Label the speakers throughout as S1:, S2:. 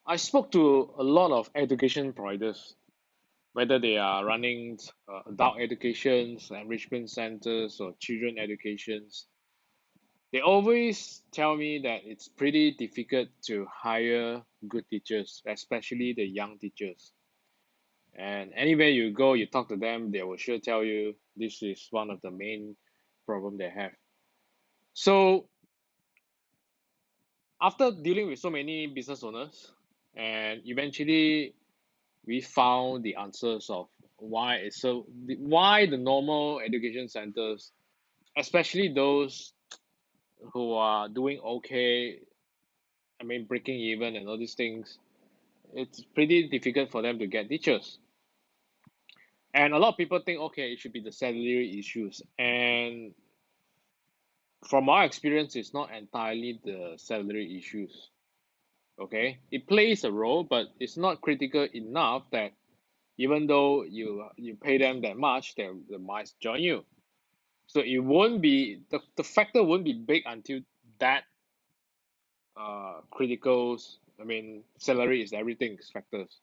S1: I spoke to a lot of education providers, whether they are running adult educations, enrichment centers, or children educations. They always tell me that it's pretty difficult to hire good teachers, especially the young teachers. And anywhere you go, you talk to them, they will sure tell you this is one of the main problem they have. So after dealing with so many business owners, and eventually we found the answers of why the normal education centers, especially those who are doing okay, I mean breaking even and all these things, it's pretty difficult for them to get teachers. And a lot of people think, okay, it should be the salary issues. And from our experience, it's not entirely the salary issues. Okay, it plays a role, but it's not critical enough that even though you pay them that much, they might join you. So it won't be the factor won't be big until that critical. I mean, salary is everything factors.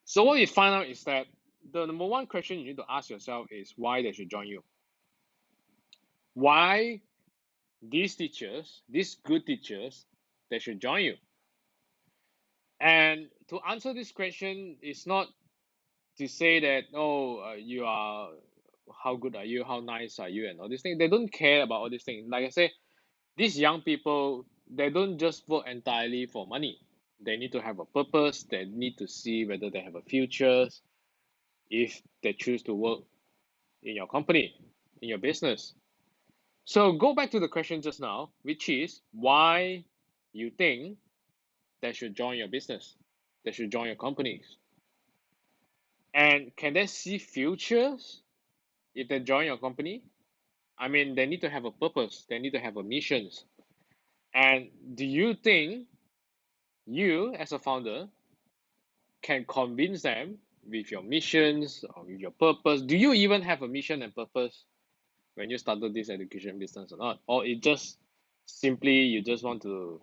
S1: So what you find out is that the number one question you need to ask yourself is why they should join you. Why these teachers, these good teachers, they should join you. And to answer this question is not to say that you are how good are you, how nice are you, and all these things. They don't care about all these things. Like I say, these young people, they don't just work entirely for money. They need to have a purpose. They need to see whether they have a future if they choose to work in your company, in your business. So go back to the question just now, which is why you think they should join your business, they should join your companies. And can they see futures if they join your company? I mean, they need to have a purpose, they need to have a mission. And do you think you, as a founder, can convince them with your missions or with your purpose? Do you even have a mission and purpose when you started this education business or not? Or it just simply you just want to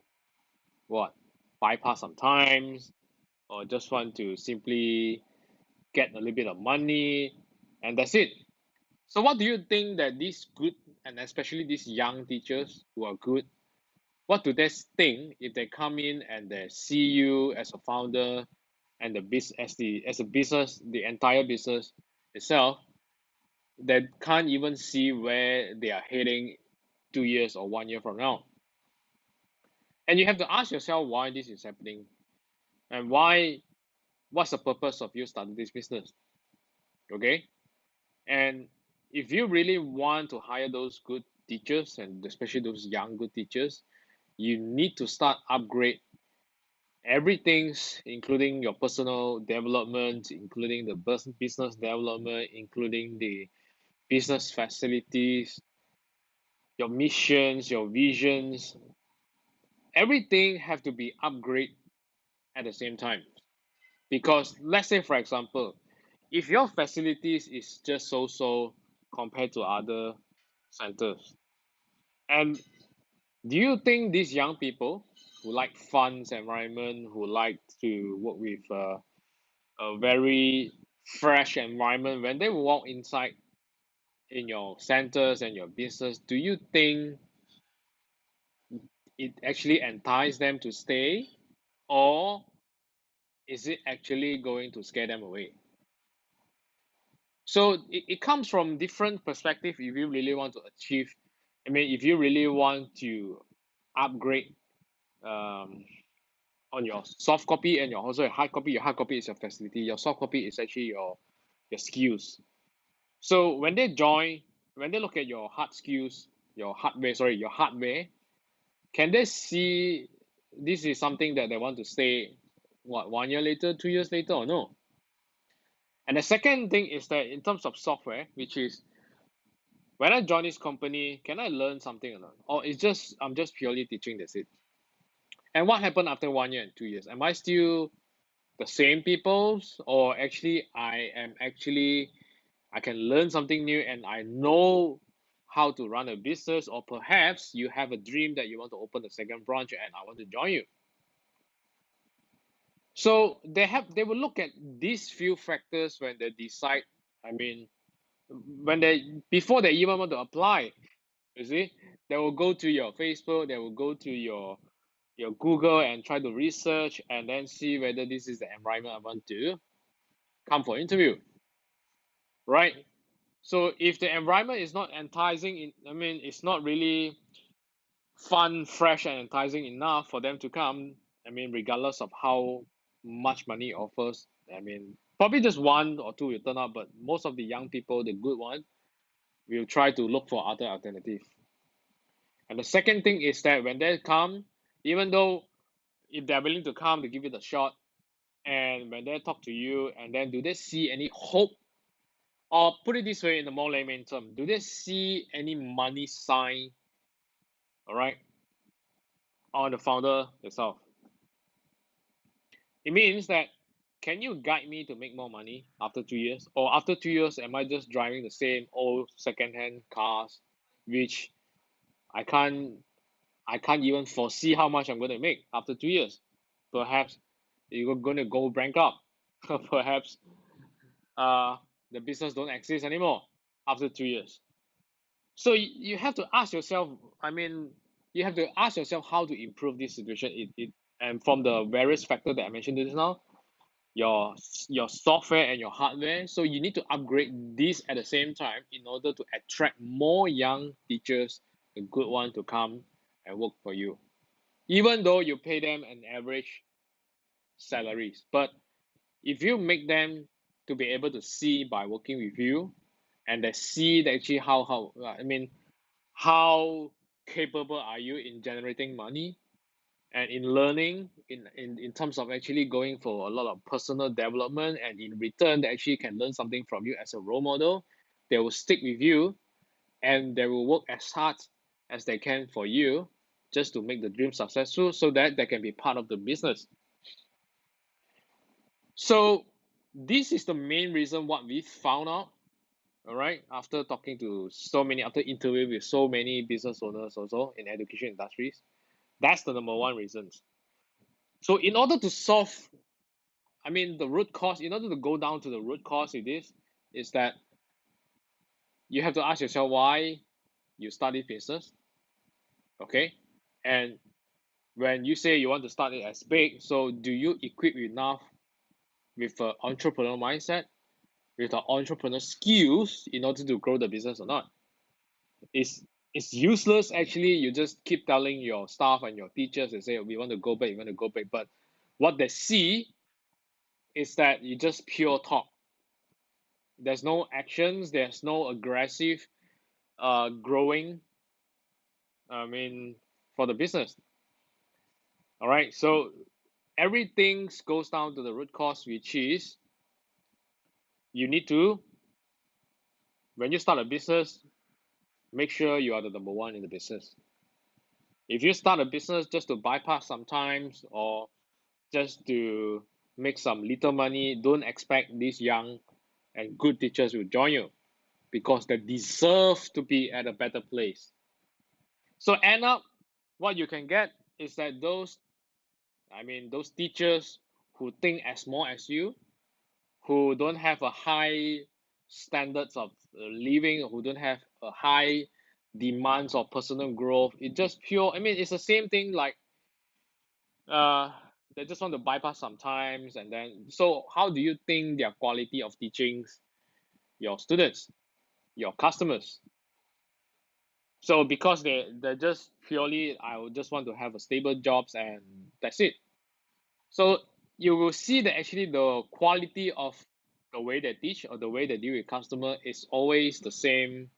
S1: what bypass some times or just want to simply get a little bit of money and that's it. So what do you think that these good and especially these young teachers who are good, what do they think if they come in and they see you as a founder and the as a business, the entire business itself, they can't even see where they are heading 2 years or 1 year from now. And you have to ask yourself why this is happening and what's the purpose of you starting this business. Okay. And if you really want to hire those good teachers and especially those young good teachers, you need to start upgrade everything's including your personal development, including the business development, including the business facilities, your missions, your visions, everything have to be upgraded at the same time. Because let's say for example, if your facilities is just so compared to other centers, and do you think these young people who like fun environment, who like to work with a very fresh environment, when they walk inside in your centers and your business, do you think it actually entice them to stay, or is it actually going to scare them away? So it comes from different perspective if you really want to achieve. I mean, if you really want to upgrade um, on your soft copy and your hard copy. Your hard copy is your facility. Your soft copy is actually your skills. So when they look at your hard skills, your hardware, can they see this is something that they want to stay what 1 year later, 2 years later, or no? And the second thing is that in terms of software, which is when I join this company, can I learn something or not? Or it's just I'm just purely teaching that's it. And what happened after 1 year and 2 years? Am I still the same peoples, or actually I can learn something new and I know how to run a business, or perhaps you have a dream that you want to open a second branch and I want to join you. So they will look at these few factors when they decide. I mean, when they before they even want to apply, you see, they will go to your Facebook, they will go to your Google and try to research and then see whether this is the environment I want to come for interview, right? So if the environment is not enticing, I mean, it's not really fun, fresh, and enticing enough for them to come. I mean, regardless of how much money it offers, I mean, probably just one or two will turn up, but most of the young people, the good one, will try to look for other alternatives. And the second thing is that when they come, even though if they're willing to come, they give it a shot, and when they talk to you, and then do they see any hope? Or put it this way in the more layman term, do they see any money sign, all right, on the founder itself? It means that can you guide me to make more money after 2 years? Or after 2 years, am I just driving the same old second-hand cars, which I can't I can't even foresee how much I'm going to make after 2 years. Perhaps you're going to go bankrupt. Perhaps uh, the business don't exist anymore after 2 years. So you have to ask yourself. I mean, you have to ask yourself how to improve this situation. And from the various factors that I mentioned just now, your your software and your hardware. So you need to upgrade this at the same time in order to attract more young teachers, the good one, to come and work for you, even though you pay them an average salaries. But if you make them to be able to see by working with you, and they see that actually how I mean how capable are you in generating money and in learning in terms of actually going for a lot of personal development, and in return they actually can learn something from you as a role model, they will stick with you and they will work as hard as they can for you just to make the dream successful so that they can be part of the business. So this is the main reason what we found out, all right, after talking to so many, after interviewing with so many business owners also in education industries. That's the number one reasons. So in order to solve, I mean, the root cause, in order to go down to the root cause of this, is that you have to ask yourself why you study business, okay? And when you say you want to start it as big, so do you equip enough with an entrepreneurial mindset, with the entrepreneur skills in order to grow the business or not? It's useless actually. You just keep telling your staff and your teachers and say we want to go big, we want to go big, but what they see is that you just pure talk. There's no actions. There's no aggressive growing. I mean, for the business. All right. So everything goes down to the root cause, which is you need to, when you start a business, make sure you are the number one in the business. If you start a business just to bypass sometimes or just to make some little money, don't expect these young and good teachers will join you because they deserve to be at a better place. So end up, what you can get is that those teachers who think as small as you, who don't have a high standards of living, who don't have a high demands of personal growth. It just pure. I mean, it's the same thing like uh, they just want to bypass sometimes, and then so how do you think their quality of teachings, your students, your customers? So because they're just purely, I would just want to have a stable jobs and that's it. So you will see that actually the quality of the way they teach or the way they deal with customer is always the same.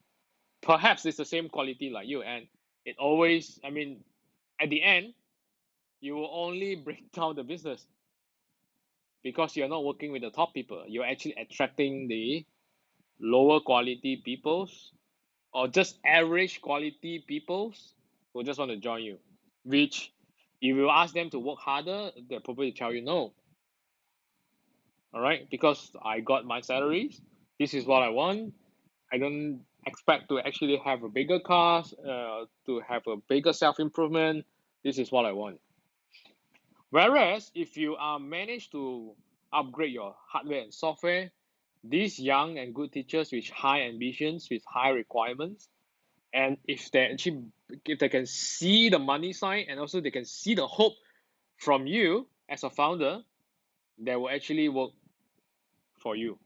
S1: Perhaps it's the same quality like you, and it always, I mean, at the end, you will only break down the business because you're not working with the top people. You're actually attracting the lower quality peoples or just average quality peoples who just want to join you. Which, if you ask them to work harder, they'll probably tell you no. All right, because I got my salaries. This is what I want. I don't expect to actually have a bigger cars, to have a bigger self improvement. This is what I want. Whereas if you are managed to upgrade your hardware and software, these young and good teachers with high ambitions, with high requirements, and if they can see the money side and also they can see the hope from you as a founder, they will actually work for you.